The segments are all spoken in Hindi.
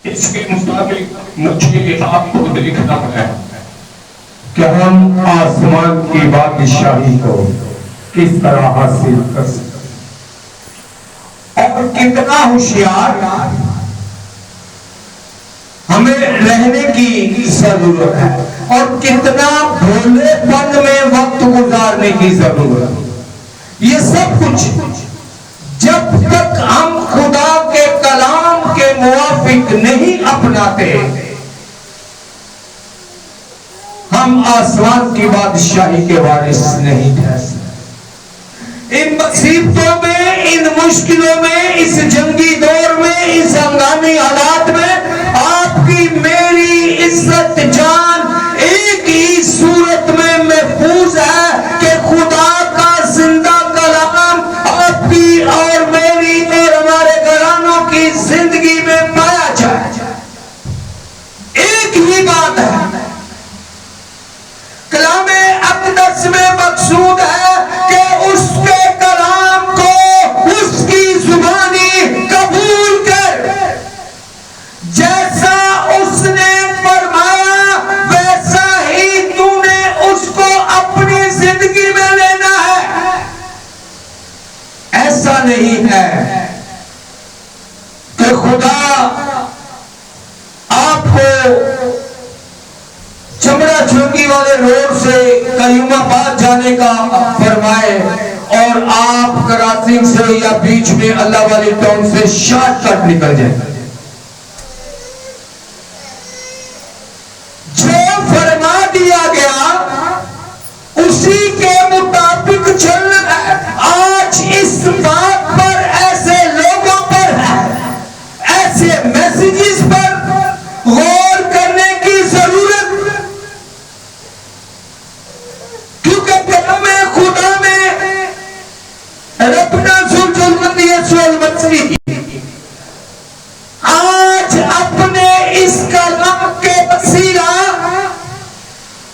इसके मुताबिक मुझे आपको देखना है कि हम आसमान की बादशाही को किस तरह हासिल कर सकते और कितना होशियार हमें रहने की जरूरत है और कितना भोलेपन में वक्त गुजारने की जरूरत है। ये सब कुछ जब तक हम खुदा के कलाम के मुवाफिक नहीं अपनाते, हम आसमान की बादशाही के वारिस नहीं ठहर सकते। इन मुसीबतों में, इन मुश्किलों में, इस जंगी दौर में, इस हंगामी हालात में आपकी मेरी इज्जत जान एक ही सूरत में महफूज है कि खुदा का जिंदा कलाम आपकी और मेरी और हमारे घरानों की जिंदगी में पाया जाए। एक ही बात है, कलामे अक़दस में मकसूद है कि उसके कलाम को उसकी जुबानी कबूल कर, जैसा उसने फरमाया वैसा ही तूने उसको अपनी जिंदगी में लेना है। ऐसा नहीं है कि खुदा आपको चमड़ा चौकी वाले रोड से कयूमाबाद जाने का फरमाए और आप कराची से या बीच में अल्लाह वाली टाउन से शॉर्टकट निकल जाए। जो फरमा दिया गया उसी के मुताबिक चलना है। आज इस बात पर, ऐसे लोगों पर, ऐसे मैसेजेस पर गौर करने की जरूरत, क्योंकि कलामे खुदा में रब्बना ज़ुल मसीह आज अपने इस कलाम के वसीला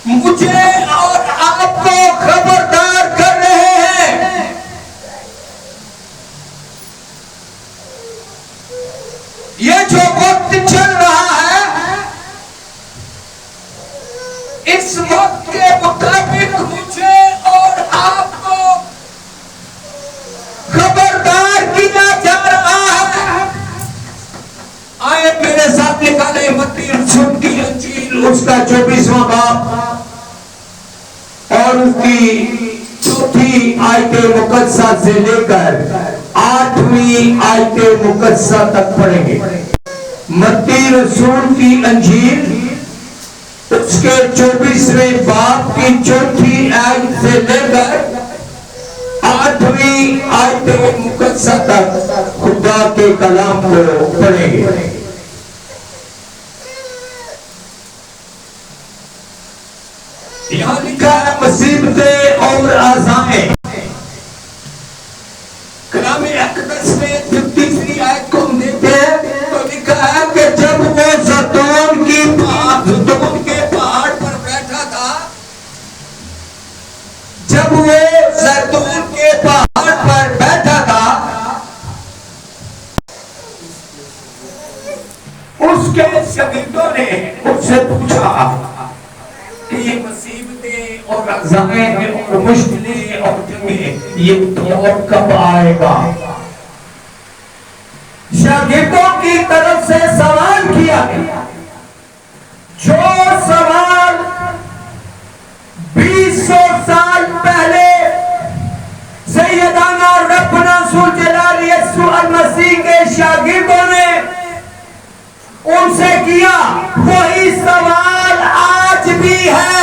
मुझे और आपको खबरदार कर रहे हैं। ये जो वक्त चल रहा है, इस वक्त के मुताबिक मुझे और आपको खबरदार किया जा रहा है। आए मेरे साथ निकाले मत्ती रसूल की इंजील, उसका 24वां बाब और उसकी 4थी आयते मुकद्दसा से लेकर 8वीं आयते मुकद्दसा तक पढ़ेंगे। मत्ती रसूल की इंजील उसके 24वें बाब की 4थी आयत से लेकर 8वीं आयते मुकद्दसा तक खुदा के कलाम को पढ़ेंगे। यहां लिखा है मुसीबतें और आज़ाएं। कलामे अक़दस में 33वीं आयत को हम देखते हैं तो लिखा है कि जब वो ज़ैतून के पहाड़ पर बैठा था, जब वो ज़ैतून के पहाड़ पर बैठा था, उसके शागिर्दों ने उससे पूछा कि ये मुसीबतें और आज़ाएं और मुश्किलें और जंगें ये दौर कब आएगा? शागिर्दों की तरफ से सवाल किया गया, जो सवाल 200 साल पहले सैयदाना रब्बना ज़ुल जलाल यीशु मसीह के शागिर्दों ने उनसे किया, वही सवाल आज भी है।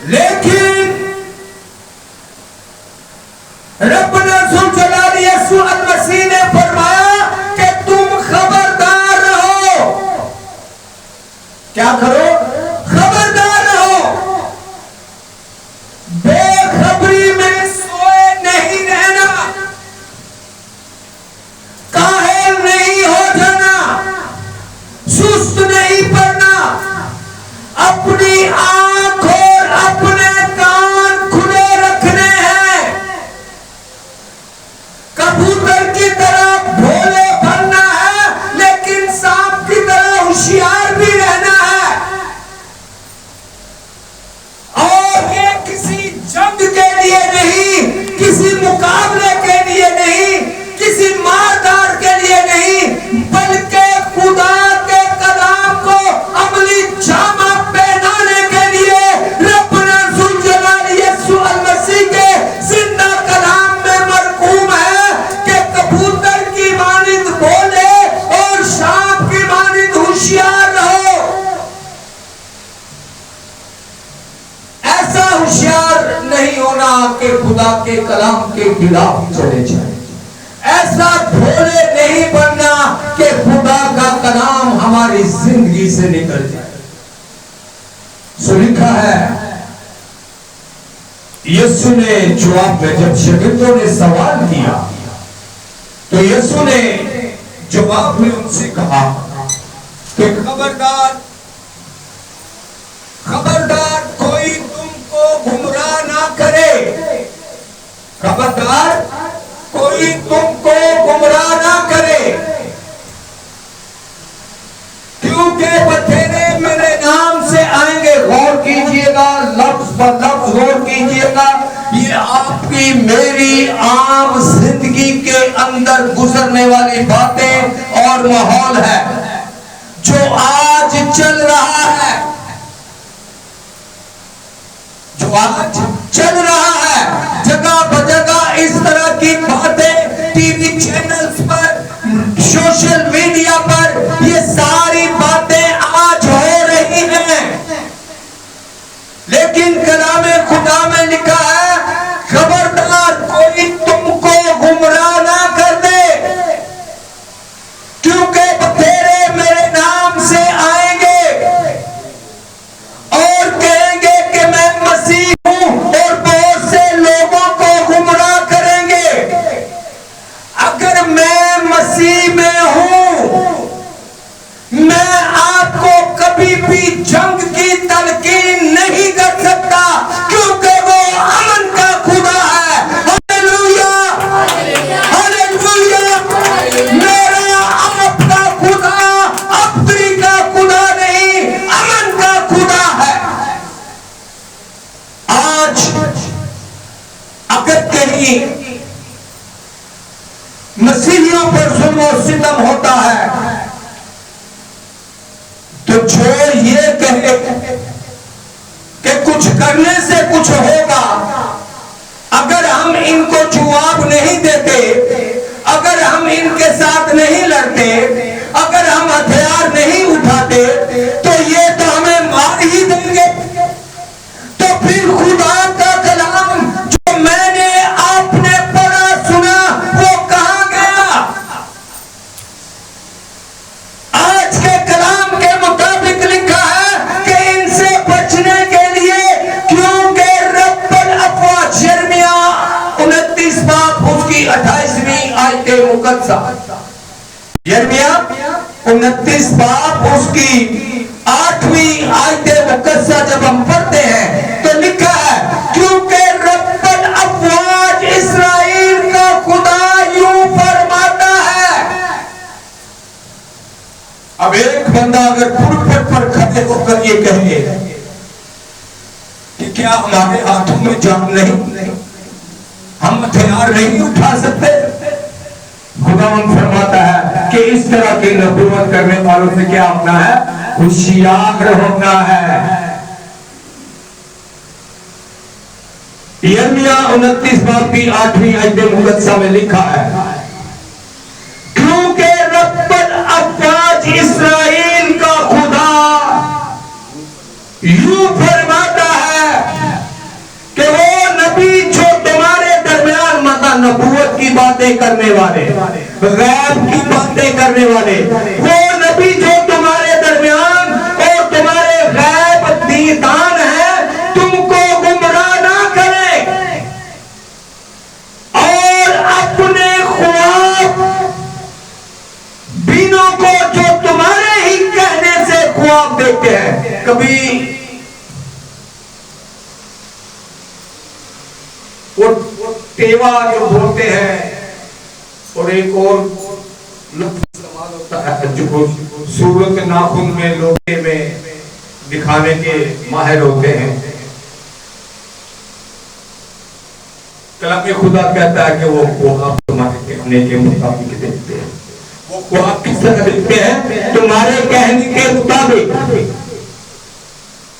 लेकिन रब्बना ज़ुल जलाल यीशु मसीह ने फरमाया कि तुम खबरदार रहो। क्या करो? खबरदार रहो, बेखबरी में सोए नहीं रहना, काहिल नहीं हो जाना, सुस्त नहीं पड़ना, अपनी आंख और अपने कान खुले रखने हैं। कबूतर के खिलाफ चले जाए। ऐसा भोले नहीं बनना कि खुदा का कलाम हमारी जिंदगी से निकल जाए। सो लिखा है, यीशु ने जवाब में, जब शागिर्दों ने सवाल किया तो यीशु ने जवाब में उनसे कहा कि खबरदार खबरदार कोई तुमको गुमराह ना करे, खबरदार कोई तुमको गुमराह ना करे, क्योंकि बथेरे मेरे नाम से आएंगे। गौर कीजिएगा, लफ्ज पर लफ्ज गौर कीजिएगा। ये आपकी मेरी आम जिंदगी के अंदर गुजरने वाली बातें और माहौल है जो आज चल रहा है, जो आज चल रहा है। जगह बजगह इस तरह की बातें टीवी चैनल्स पर, सोशल मीडिया पर, ये सारी बातें आज हो रही हैं। लेकिन कलामे खुदा में लिखा है, खबरदार कोई तुमको गुमराह ना कर दे, क्योंकि बथेरे मेरे नाम से आएंगे और कहेंगे कि मैं मसीह हूं, और बहुत से लोगों को गुमराह करेंगे। अगर मैं मसीह में हूं, मैं आपको कभी भी जंग की तलकीन नहीं कर सकता, क्योंकि वो अमन का खुदा है। Hallelujah, hallelujah. मेरा आपका खुदा अफ्री का खुदा नहीं, अमन का खुदा है। आज अगर कहीं मसीहियों पर जुल्म और सितम होता है तो जो ये कहे कि कुछ करने से कुछ होगा, अगर हम इनको जवाब नहीं देते, अगर हम इनके साथ नहीं लड़ते, अगर हम हथियार नहीं उठाते, तो ये तो हमें मार ही देंगे। तो फिर खुदा का कलाम जो मैंने आपने पढ़ा सुना, वो कहां गया? आज के कलाम के मुताबिक लिखा है कि इनसे बचने के लिए, क्योंकि रब्बुल अफ़वाज, यिर्मयाह 29 बाब उसकी 28वीं आयत मुक़द्दसा, यिर्मयाह 29 बाब उसकी 8वीं आयत मुक़द्दसा जब हम पढ़ते हैं तो लिखा है, क्योंकि रब्बुल अफ़वाज इस्राएल का खुदा यूं फरमाता है। अब एक बंदा अगर पुलपिट पर खड़े होकर ये कहे कि क्या हमारे हाथों में जान नहीं, हम हथियार नहीं उठा सकते, खुदावंद फरमाता है कि इस तरह की नबूवत करने वालों से क्या होना है? होशियार होना है। यिर्मयाह 29 बाब की 8वीं आयत मुक़द्दसा में लिखा है, क्योंकि रब्बुल अफ़वाज इस्राएल का खुदा यूं फरमाता है कि वो नबी जो तुम्हारे दरमियान, मतलब नबूवत की बातें करने वाले, गैब की बातें करने वाले, वो नबी जो तुम्हारे दरमियान और तुम्हारे गैब दीदान है, तुमको गुमराह ना करे और अपने ख्वाब बीनों को जो तुम्हारे ही कहने से ख्वाब देखते हैं। कभी वो तेवा जो बोलते हैं, और एक और लफ्ज़ इस्तेमाल होता है जो सूरत नाखून में लोहे में दिखाने के माहिर होते हैं। कलाम खुदा कहता है कि वो ख्वाब तुम्हारे कहने के मुताबिक देखते हैं। वो ख्वाब किस तरह देखते हैं? तुम्हारे कहने के मुताबिक।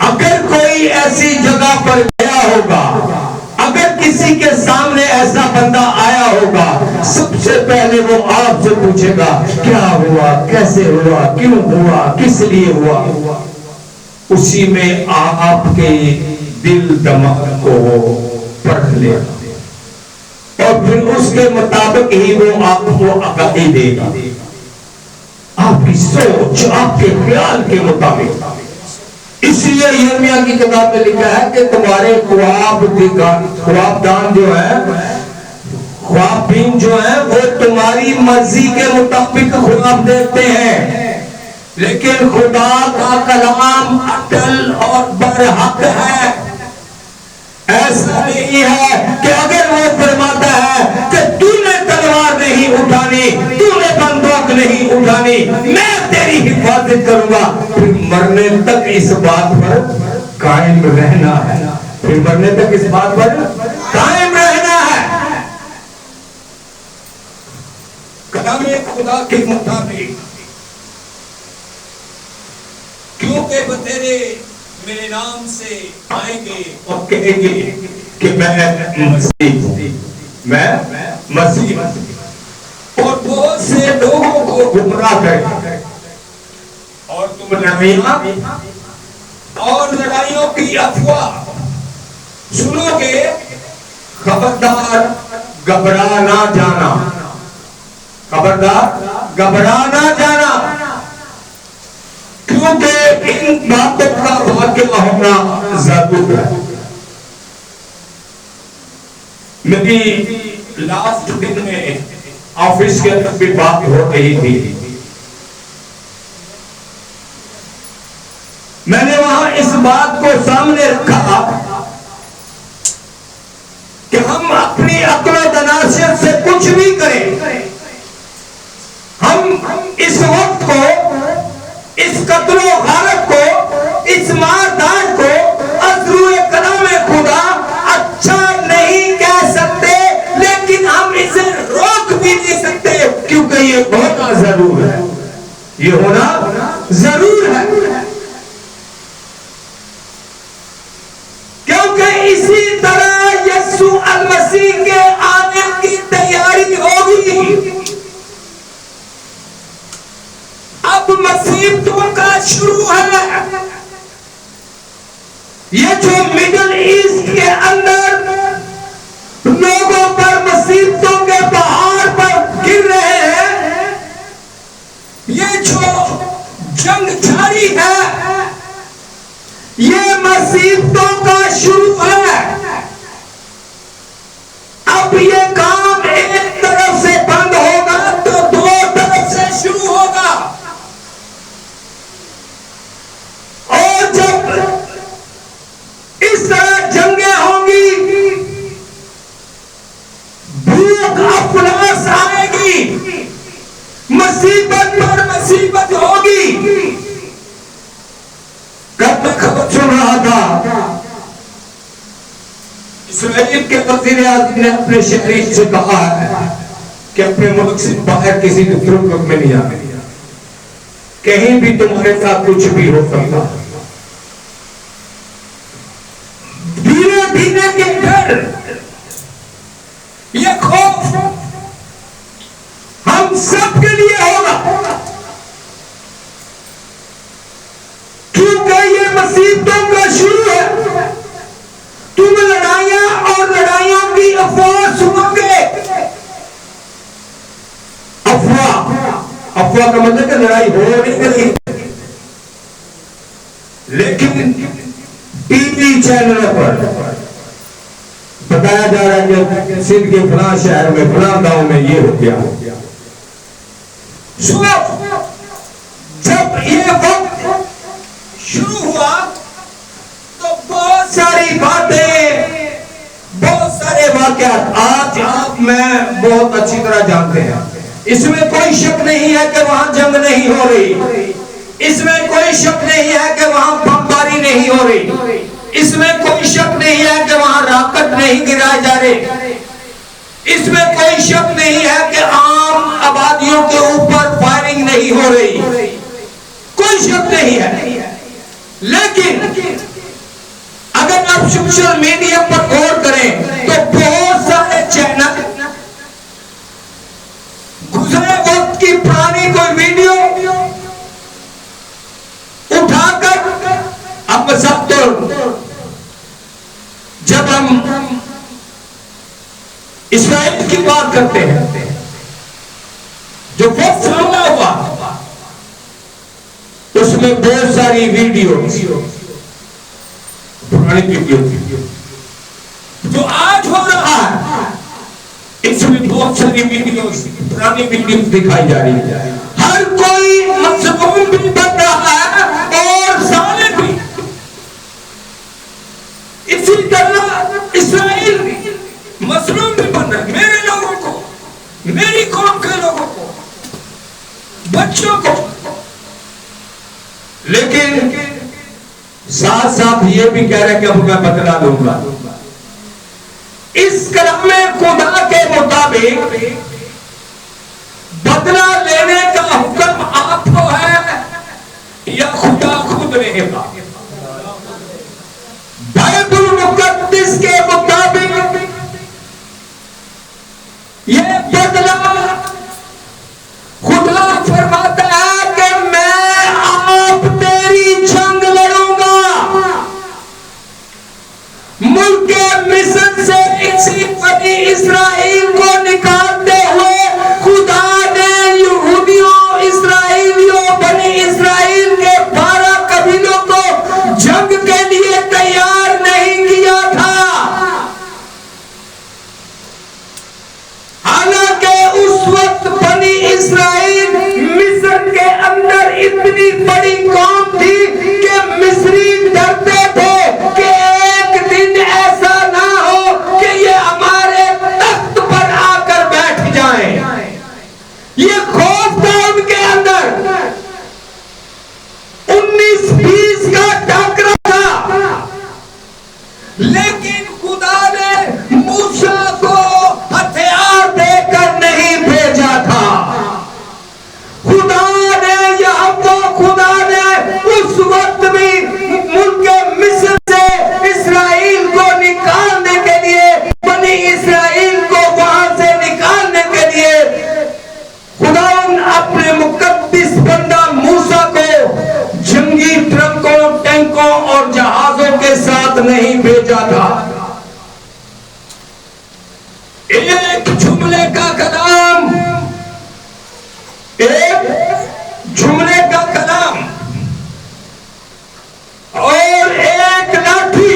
अगर कोई ऐसी जगह पर गया होगा, अगर किसी के सामने ऐसा बंदा आया होगा, सबसे पहले वो आपसे पूछेगा क्या हुआ, कैसे हुआ, क्यों हुआ, किस लिए हुआ। उसी में आपके दिल दिमाग को पढ़ लेगा। और फिर उसके मुताबिक ही वो आपको आगाही देगा, आपकी सोच, आपके ख्याल के मुताबिक। इसलिए यिर्मयाह की किताब में लिखा है कि तुम्हारे ख्वाबदान जो है, ख्वाबीन जो है, वो तुम्हारी मर्जी के मुताबिक ख्वाब देखते हैं, लेकिन खुदा का कलाम अटल और बरहक है। ऐसा नहीं है कि अगर वो फरमाता है कि तूने तलवार नहीं उठानी, तूने बंदूक नहीं उठानी, मैं तेरी हिफाजत करूंगा, फिर मरने तक इस बात पर कायम रहना है, फिर मरने तक इस बात पर कायम रहना है। कलाम खुदा के मुताबिक, क्योंकि बतेरे मेरे नाम से आएंगे और कहेंगे कि मैं मसीह हूं, मैं मसीह हूं, और बहुत से लोगों को गुमराह करेंगे, और तुम लड़ाइयां और लड़ाइयों की अफवाह सुनोगे। खबरदार घबरा ना जाना, खबरदार घबरा ना जाना, क्योंकि इन बातों का वाक़या होना जरूर है। मेरी लास्ट दिन में ऑफिस के अंदर भी बात हो रही थी, मैंने वहां इस बात को सामने रखा कि हम अपनी अक्ल दनासियत से कुछ भी करें, हम इस वक्त को, इस कत्लो गारत को, इस मारदार को अज़रूए कलाम खुदा अच्छा नहीं कह सकते, लेकिन हम इसे रोक भी नहीं सकते, क्योंकि ये होना जरूर है, ये होना जरूर है, क्योंकि इसी तरह यीशु अल मसीह के आने की तैयारी होगी। अब मुसीबतों का शुरू है। ये जो मिडिल ईस्ट के अंदर लोगों पर मुसीबतों के पहाड़ पर गिर रहे हैं, ये जो जंग जारी है, ये मुसीबतों का शुरू है। अब ये काम एक तरफ से बंद होगा तो दो तरफ से शुरू होगा, और जब इस तरह जंगें होंगी, भूख अफलास आएगी, मुसीबत पर मुसीबत होगी। कब मैं खबर सुन रहा था, इसराइल के वज़ीर आज़म ने अपने शरीफ से कहा है कि अपने मुल्क से बाहर किसी दूसरे मुल्क में नहीं जाने, कहीं भी तुम्हारे साथ कुछ भी हो सकता है। धीरे धीरे के डर, ये खौफ हम सबके लिए होगा, क्योंकि ये मुसीबतों का शुरू है। तुम लड़ाइयां और लड़ाइयों की अफवाह सुनोगे। अफवाह का मतलब कि लड़ाई हो नहीं रही, लेकिन टीवी चैनलों पर बताया जा रहा है कि सिंध के फलां शहर में, फलां गांव में ये हो गया। सुनो, जब ये वक्त शुरू हुआ तो बहुत सारी बातें, बहुत सारे वाकयात आज आप मैं बहुत अच्छी तरह जानते हैं। इसमें कोई शक नहीं है कि वहां जंग नहीं हो रही, इसमें कोई शक नहीं है कि वहां बमबारी नहीं हो रही, इसमें कोई शक नहीं है कि वहां रॉकेट नहीं गिराए जा रहे, इसमें कोई शक नहीं है कि आम आबादियों के ऊपर फायरिंग नहीं हो रही, कोई शक नहीं है। लेकिन अगर आप सोशल मीडिया पर गौर करें तो बहुत सारे चैनल गुजरे वक्त की पुरानी कोई वीडियो उठाकर, अब सब तो जब हम इसराइल बात करते हैं जो वक्त सामना हुआ उसमें बहुत सारी वीडियो, पुरानी वीडियो जो आज हो रहा है, इसमें बहुत सारी वीडियोस, पुरानी वीडियोस दिखाई जा रही है। हर कोई मजलूम भी बन रहा है और जालिम भी। इसी तरह इस्राइल भी मजलूम भी बन रहा है। मेरे लोगों को, मेरी कौम के लोगों को, बच्चों को। लेकिन साथ साथ ये भी कह रहे कि अब मैं बदला लूंगा। इस कलामे खुदा के मुताबिक बदला लेने का हुक्म आपको है या खुदा खुद रहेगा? बाइबल मुकद्दस के मुताबिक यह बदला खुदा फरमाता है कि मैं आप तेरी जंग लड़ूंगा। मुल्क मिस्र से इसी बनी इस्राइल को निकालते हुए खुदा ने यहूदियों, इस्राइलियों, बनी इस्राइल के 12 कबीलों को जंग के लिए तैयार नहीं किया था। हालांकि उस वक्त बनी इस्राइल मिस्र के अंदर इतनी बड़ी कौम थी कि मिस्री डरते थे कि एक दिन ऐसा ना हो कि ये हमारे तख्त पर आकर बैठ जाएं। ये खौफ था उनके अंदर। 19-20 का टकरा था, लेकिन खुदा ने मूसा को हथियार देकर नहीं भेजा था। खुदा ने खुदा ने उस वक्त भी मुल्क मिस्र से इस्राइल को निकालने के लिए, बनी इस्राइल को वहां से निकालने के लिए खुदा अपने मुकद्दस बंदा मूसा को जंगी ट्रकों, टैंकों और जहाजों के साथ नहीं भेजा था। एक जुमले का कलाम, एक जुमले का कलाम और एक लाठी,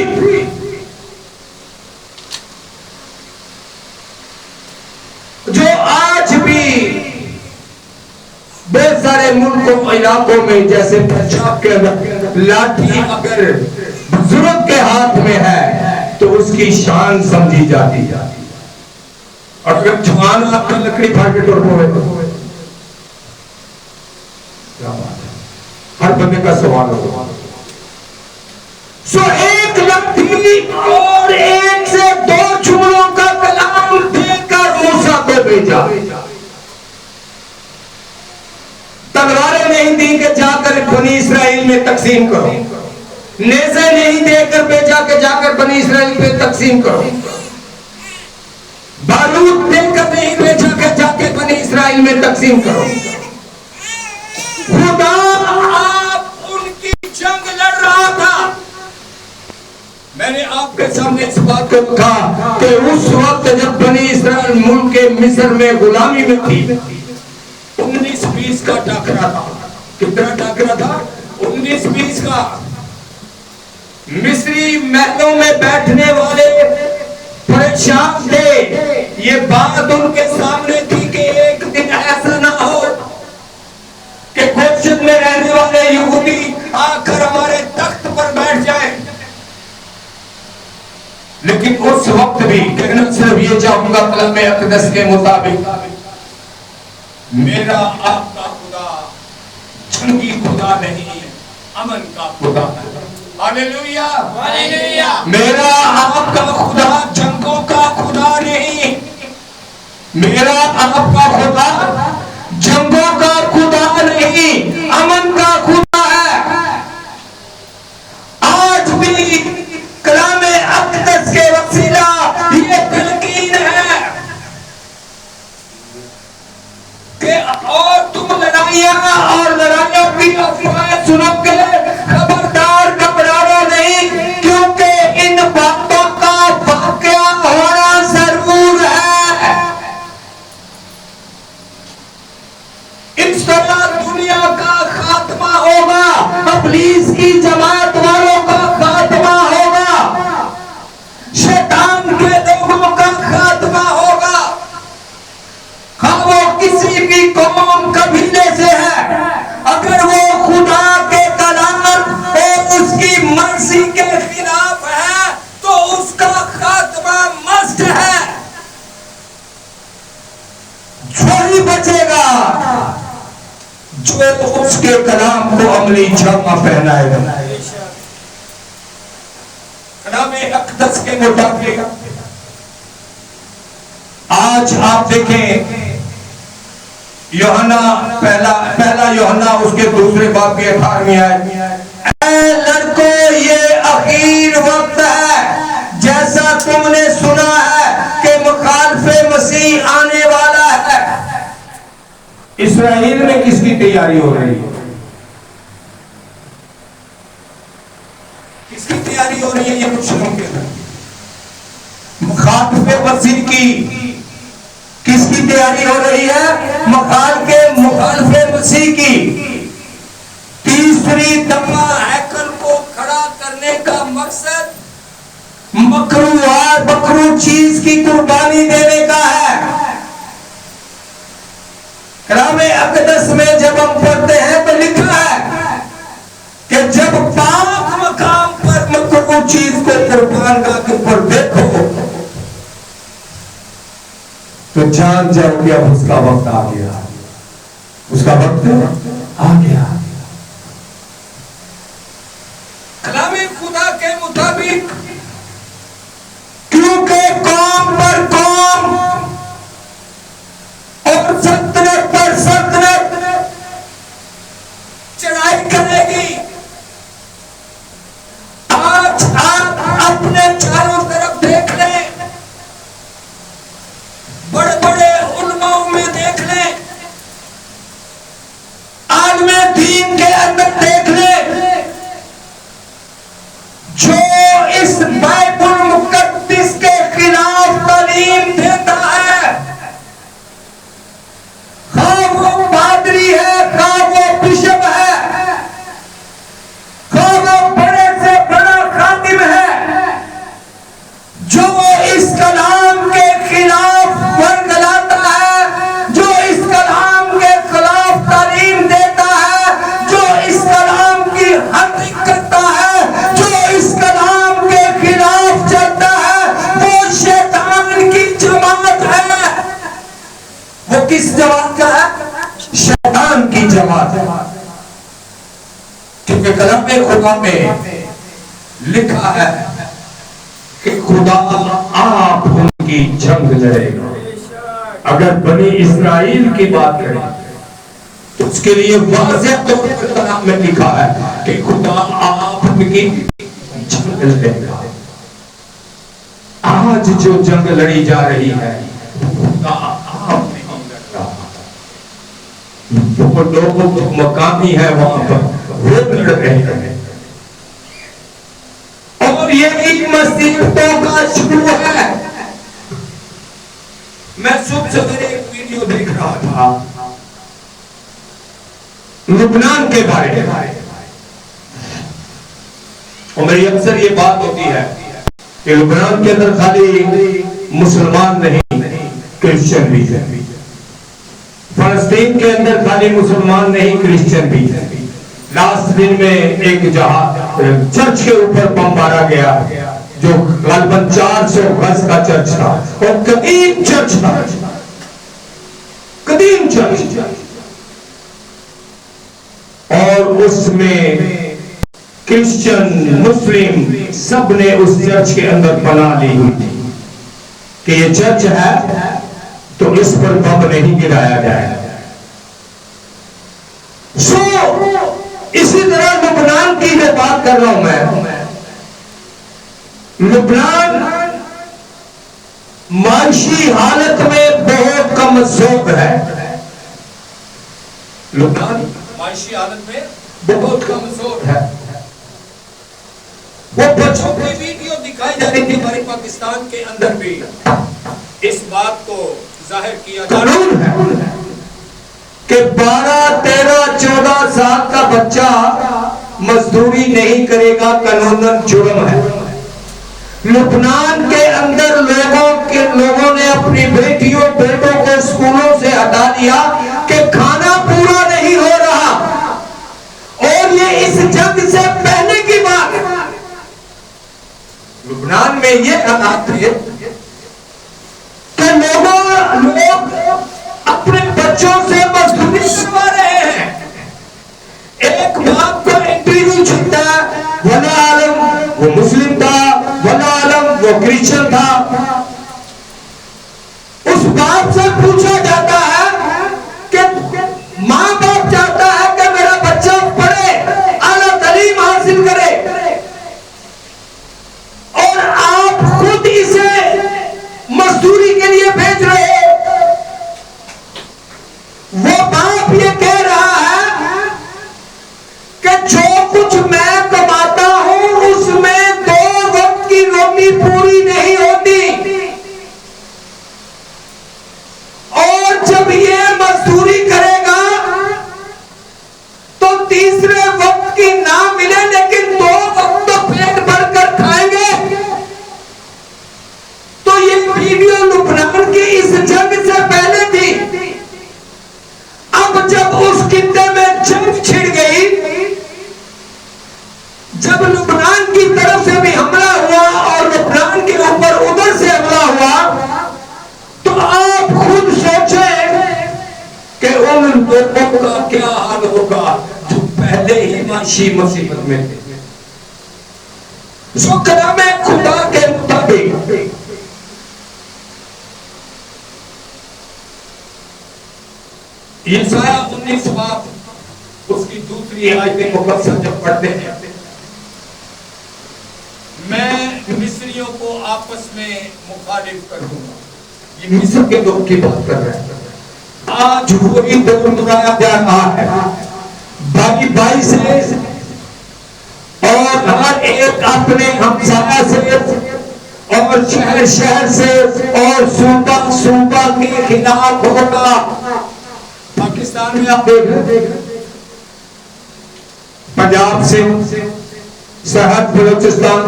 जो आज भी बहुत सारे मुल्कों, इलाकों में, जैसे पंजाब के अंदर लाठी अगर बुजुर्ग के हाथ में है तो उसकी शान समझी जाती है। और अगर जवान आपका लकड़ी फाड़ के तोड़ पड़े, हर बंदे का सवाल होगा। सो एक लाठी और एक से 2 जुमलों का कलाम देकर मूसा को भेजा। तलवारें नहीं दी कि जाकर बनी इस्राइल में तकसीम करो, नेज़े नहीं देकर भेजा कि जाकर बनी इस्राइल पे तकसीम करो, बारूद देकर नहीं भेजा कि जाके बनी इस्राइल में तकसीम करो। खुदा आप उनकी जंग लड़ रहा था। मैंने आपके सामने इस बात को कहा कि उस वक्त जब बनी इस्राइल मुल्क के मिस्र में गुलामी में थी, 19-20 का टाकरा था। कितना टाकरा था? 19-20 का। मिस्री महलों में बैठने वाले परेशान थे। ये बात उनके सामने थी कि एक दिन ऐसा ना हो कि गोशत में रहने वाले यहूदी आकर हमारे तख्त पर बैठ जाए। लेकिन उस वक्त भी कहना सिर्फ ये चाहूंगा, कलम अक़दस के मुताबिक मेरा आपका खुदा जंगी खुदा नहीं, अमन का खुदा है। Hallelujah, hallelujah. मेरा आपका खुदा जंगों का खुदा नहीं, मेरा आपका खुदा जंगों का खुदा नहीं, अमन का खुदा है। आज भी कलामे अक़दस के वसीला ये तलकीन है कि और तुम लड़ाइयां की अफवाहें सुनोगे, खबरदार घबराओ नहीं, क्योंकि इन बातों का वाक़या होना जरूर है। खात्मा होगा, इब्लीस की जमात वालों का खात्मा होगा, शैतान के लोगों का खात्मा होगा। हाँ, वो किसी भी कौम कबीले से है, अगर वो खुदा के कलाम और उसकी मर्जी के खिलाफ है तो उसका खात्मा मस्त है। वही बचेगा जो उसके कलाम को अमली जामा पहनाएगा। कलाम अक़दस के मुताबिक आज आप देखें, यूहन्ना पहला यूहन्ना उसके दूसरे बाब की 18वीं आयत, ऐ लड़कों ये आखिर वक्त है, जैसा तुमने सुना है कि मुखालिफे मसीह आने वाला है। इस्राएल में किसकी तैयारी हो रही है? किसकी तैयारी हो रही है? ये कुछ लोगों के मुखालिफे मसीह की किसकी तैयारी हो रही है? मुखालिफे मसीह की। तीसरी दफा हैकल को खड़ा करने का मकसद मकरूह चीज की कुर्बानी देने का है। कलाम अक़दस में जब हम पढ़ते हैं तो लिखा है कि जब पाक मकाम पर मकरूह चीज को कुर्बान के ऊपर देखो तो जान जाओ कि अब उसका वक्त आ गया, उसका वक्त आ गया। कलामे खुदा के मुताबिक क्योंकि कौम पर कौम और सल्तनत पर सल्तनत चढ़ाई करेगी। आज आप अपने चारों तरफ देख लें, बड़े बड़े उलमाओं में देख लें, आलमे दीन के अंदर देख लें, जो इस बाइबुल मुक़द्दस के खिलाफ तालीम देता है, खा वो पादरी है, खा वो बिशप है, खा वो बड़े से बड़ा खातिम है, जो इस कलाम के खिलाफ वर्गलाता है, जो इस कलाम के खिलाफ तालीम देता है, जो इस कलाम की हत्या करता है, जो इस कलाम के खिलाफ चलता है, वो शैतान की जमात है। वो किस जमात का है? शैतान की जमात है। क्योंकि कलाम खुदा में लिखा है कि खुदा आप उनकी जंग लड़ेगा। अगर बनी इस्राएल की बात करें तो उसके लिए वाज़ेह तौर पर कलाम में लिखा है कि खुदा आप उनकी जंग लड़ेगा। आज जो जंग लड़ी जा रही है खुदा आप नहीं लड़ रहा। वो लोग जो मकामी है वहां पर वो लड़ रहे हैं, और ये एक मुसीबतों का शुरू है। मैं सुबह सवेरे एक वीडियो देख रहा था लुबनान के बारे में, और मेरी अक्सर ये बात होती है कि लुबनान के अंदर खाली मुसलमान नहीं, क्रिश्चियन भी है। फलस्तीन के अंदर खाली मुसलमान नहीं, क्रिश्चियन भी है। लास्ट दिन में एक जहां चर्च के ऊपर बम मारा गया, जो लगभग 400 गज का चर्च था, और कदीम चर्च था, कदीम चर्च, और उसमें क्रिश्चियन मुस्लिम सब ने उस चर्च के अंदर बना ली हुई थी कि ये चर्च है तो इस पर बम नहीं गिराया जाए। इसी तरह लुबनान की मैं बात कर रहा हूं, मैं लुबनान माशी हालत में बहुत कमजोर है। लुबनान माशी हालत में बहुत कमजोर है। वो बच्चों की वीडियो दिखाई जा रही थी हमारे पाकिस्तान के अंदर भी, इस बात को जाहिर किया जा रहा है कि 12, 13, 14 साल का मजदूरी नहीं करेगा कानूनन जुर्म है। लुबनान के अंदर लोगों ने अपनी बेटियों बेटों को स्कूलों से हटा दिया कि खाना पूरा नहीं हो रहा, और ये इस जंग से पहले की बात है। लुबनान में ये हालात थे कि लोग अपने बच्चों से मजदूरी करवा रहे हैं। एक बाप को इंटरव्यू छूटा, वला आलम वो मुस्लिम था, वला आलम वो क्रिश्चियन था। उस बाप से पूछा जाता है कि माँ बाप चाहता है कि मेरा बच्चा पढ़े, आला तालीम हासिल करे, और आप खुद इसे मजदूरी के लिए भेज रहे हो। वो बाप ये कह रहा है कि जो कुछ मैं कमाता हूं उसमें 2 वक्त की रोटी पूरी नहीं होती, और जब ये मजदूरी करेगा तो तीसरे वक्त की ना मिले लेकिन 2 वक्त तो पेट भरकर खाएंगे। तो ये वीडियो लुबनान की इस जंग से पहले थी। अब जब उस खित्ते में जंग छिड़ गई, जब लुबनान की तरफ से भी हमला हुआ और लुबनान के ऊपर उधर से हमला हुआ, तो आप खुद सोचें कि उन लोगों का क्या हाल होगा जो पहले ही माशी मुसीबत में थे। जो कलाम खुदा के मुताबिक यशाया 19 बाब उसकी दूसरी आयत मुकद्दस जब पढ़ते हैं, मैं मिस्रियों को आपस में मुखालिफ कर दूंगा। ये मिस्र के लोग की बात कर रहे हैं। आज वही दौर दोहराया जा रहा है, भाई भाई से और हर एक अपने हमसाया से और शहर शहर से और सूबा सूबा के खिलाफ होगा। पाकिस्तान में आप देख रहे हैं, पंजाब से सरहद बलूचिस्तान,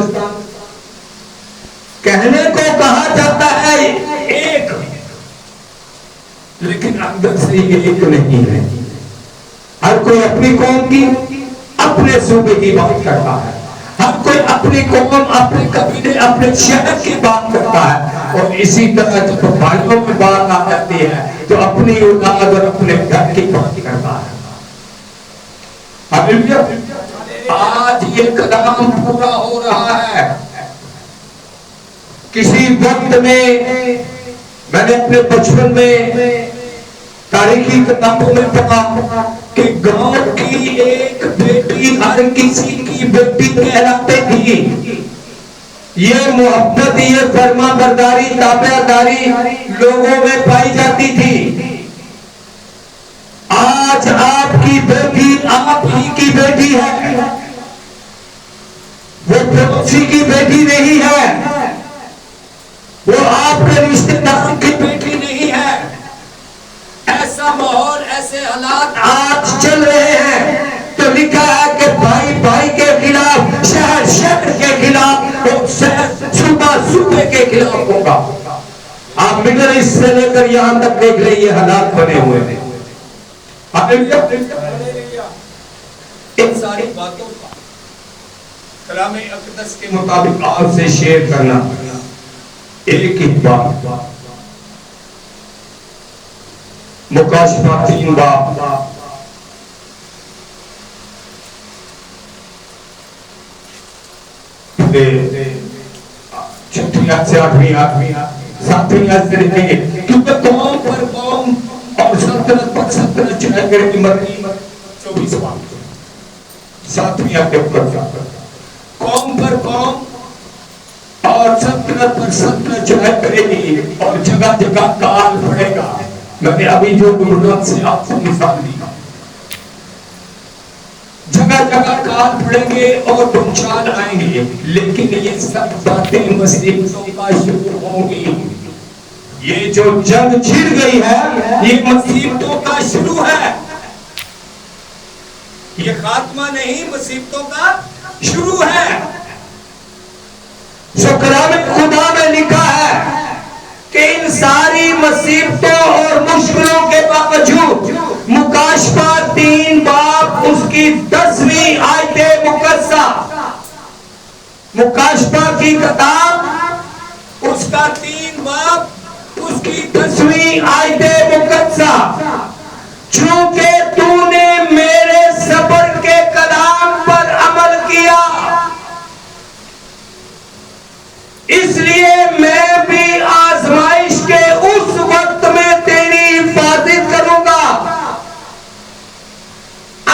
कहने को कहा जाता है एक, लेकिन अंदर से ये एक नहीं है। हर कोई अपनी कौम की अपने सूबे की बात करता है, हर कोई अपनी कौम अपने कबीले अपने शहर की बात करता है, और इसी तरह जब भाइयों में बात आ जाती है तो अपनी औलाद और अपने घर की बात करता है। आज ये कलाम पूरा हो रहा है। किसी वक्त में मैंने अपने बचपन में तारीखी किताबों में पढ़ा कि गांव की एक बेटी हर किसी की बेटी कहलाती थी। ये मोहब्बत, ये फरमाबरदारी, ताबेदारी लोगों में पाई जाती थी। आज आपकी बेटी आप ही की बेटी है, वो पड़ोसी की बेटी नहीं है, वो आपके रिश्तेदारों की बेटी नहीं है। ऐसा माहौल, ऐसे हालात आज चल रहे हैं। तो लिखा है कि भाई भाई के खिलाफ, शहर शहर के खिलाफ, और सूबा सूबे के खिलाफ होगा। आप मिडल ईस्ट से लेकर यहां तक देख रहे, ये हालात बने हुए हैं। इन सारी बातों का कलाम अक़दस के मुताबिक आपसे शेयर करना एक ही बात, मुकाशफा 3 बाब छठवीं से 8वीं 7वीं, क्योंकि कौम पर कौम और सल्तनत पर सल्तनत चढ़ाई करेगी। मरनी 24 बाब 7वीं के ऊपर कौम पर कौम और सल्तनत पर सल्तनत चढ़ाई करेगी, और जगह जगह काल पड़ेगा। मैंने अभी जो गुरुनाथ से आपको मिसाल दी, जगह जगह काल पड़ेंगे और भूचाल आएंगे, लेकिन ये सब बातें मुसीबतों का शुरू होंगी। ये जो जंग छिड़ गई है, ये मुसीबतों का शुरू है। ये खात्मा नहीं, मुसीबतों का शुरू है। सो कलाम खुदा में लिखा है कि इन सारी मुसीबतों और मुश्किलों के बावजूद मुकाशफा 3 बाब उसकी 10वीं आयत मुकद्दसा, मुकाशफा की किताब उसका 3 बाब उसकी 10वीं आयत मुकद्दसा, चूंकि तूने मेरे सब्र के कलाम पर अमल किया इसलिए मैं भी आजमाइश के उस वक्त में तेरी हिफाजत करूंगा।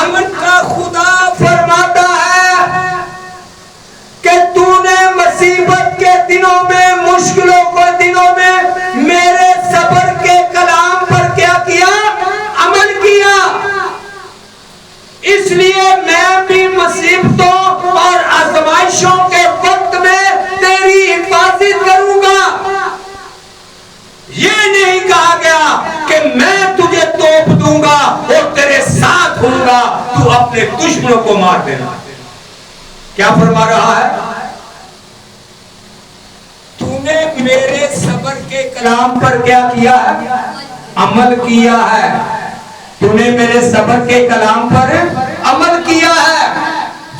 अमन का खुदा फरमाता है कि तूने मुसीबत के दिनों में, मुश्किलों के दिनों में मेरे सब्र के कलाम पर क्या किया? अमल किया। इसलिए मैं भी मुसीबतों और आजमाइशों के वक्त में तेरी हिफाजत करूंगा। ये नहीं कहा गया कि मैं तुझे तोप दूंगा और तेरे साथ होऊंगा, तू अपने दुश्मनों को मार देना। क्या फरमा रहा है? तूने मेरे सब्र के कलाम पर क्या किया है? अमल किया है। तूने मेरे सब्र के कलाम पर अमल किया है।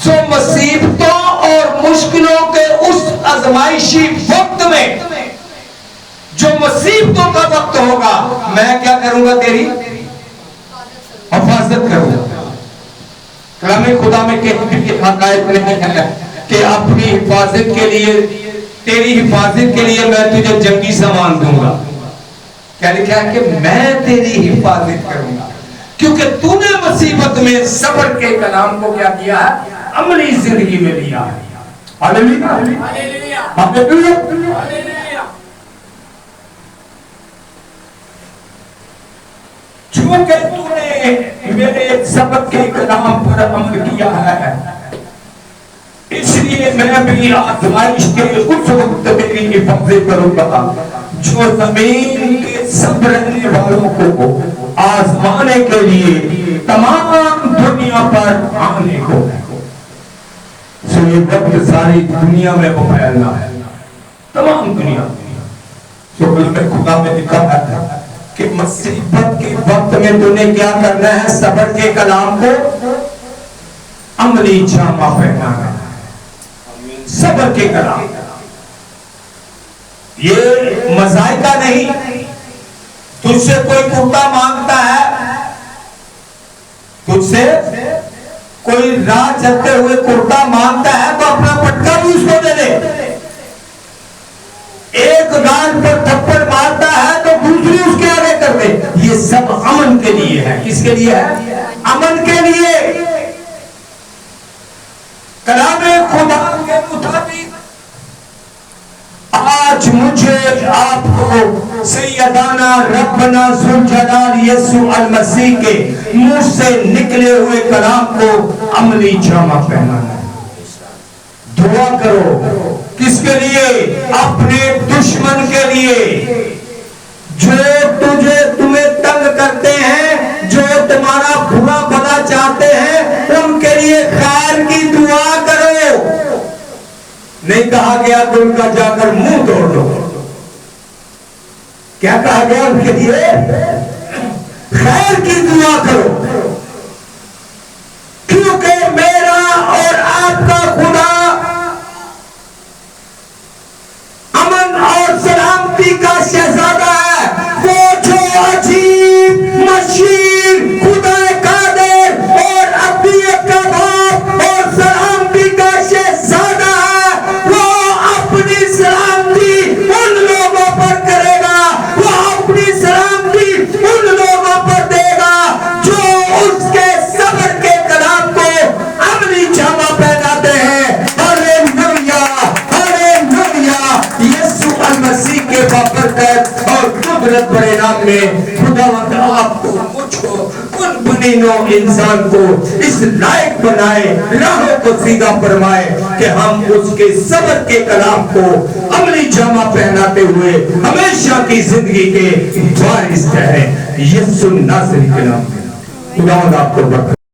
जो मुसीबतों और मुश्किलों के उस आजमाइशी वक्त में, जो मुसीबतों का वक्त होगा, मैं क्या करूंगा? तेरी हिफाजत करूंगा। कलाम खुदा में हकायत नहीं है कि अपनी हिफाजत के लिए, तेरी हिफाजत के लिए मैं तुझे जंगी सामान दूंगा। क्या लिखा है? कि मैं तेरी हिफाजत करूंगा, क्योंकि तूने मुसीबत में सब्र के कलाम को क्या किया है? अमली जिंदगी में लिया है। Hallelujah, hallelujah. चूंकि तूने मेरे सब्र के कलाम पर अमल किया है इसलिए मैं भी आजमाइश के उस वक्त तेरी हिफाजत करूंगा। जो जमीन के सब रहने वालों को आजमाने के लिए तमाम दुनिया पर आने को, ये वक्त सारी दुनिया में वो फैलना है, तमाम दुनिया। में खुदा में लिखा है कि मुसीबत के वक्त में तूने क्या करना है? सब्र के कलाम को अमली जामा पहनाना है। सब्र के कलाम, ये मजाइका नहीं। तुझसे कोई कुर्ता मांगता है, तुझसे कोई राह चलते हुए कुर्ता मांगता है तो अपना पटका भी उसको दे दे। एक गाल पर थप्पड़ मारता है तो दूसरी उसके आगे कर दे। ये सब अमन के लिए है। किसके लिए है? अमन के लिए। कलामे खुदा के मुताबिक आज मुझे आपको सैयदाना रब्बना जुल जलाल यीशु अल मसीह के मुंह से निकले हुए कलाम को अमली जामा पहनाना है। दुआ करो। किसके लिए? अपने दुश्मन के लिए, जो तुम्हें तंग करते हैं, जो तुम्हारा बुरा भला चाहते हैं, उनके लिए खैर की दुआ करो। नहीं कहा गया तो उनका जाकर मुंह तोड़ दो। क्या कहा गया? उनके लिए खैर की दुआ करो, क्योंकि मेरा और आपका खुदा अमन और सलामती का शहजादा है। वो जो अजीब मशीन खुदा कादिर और अब्दियत का बाप और सलामती का शहजादा है, वो अपनी सलामती उन लोगों पर करेगा, वो अपनी सलामती उन लोगों पर देगा जो उसके सब्र के कलाम को अमली जामा पहनाते हैं। Hallelujah, hallelujah. यीशु अल मसीह के बरकत और कुदरत बड़े नाम में खुदावंद आपको, मुझको, उन बुनिनो इंसान को इस लायक बनाए, राहों को सीधा फरमाए कि हम उसके सब्र के कलाम को अमली जामा पहनाते हुए हमेशा की जिंदगी के वारिस ठहरे। यीशु नासरी के नाम में खुदावंद आपको बरकत।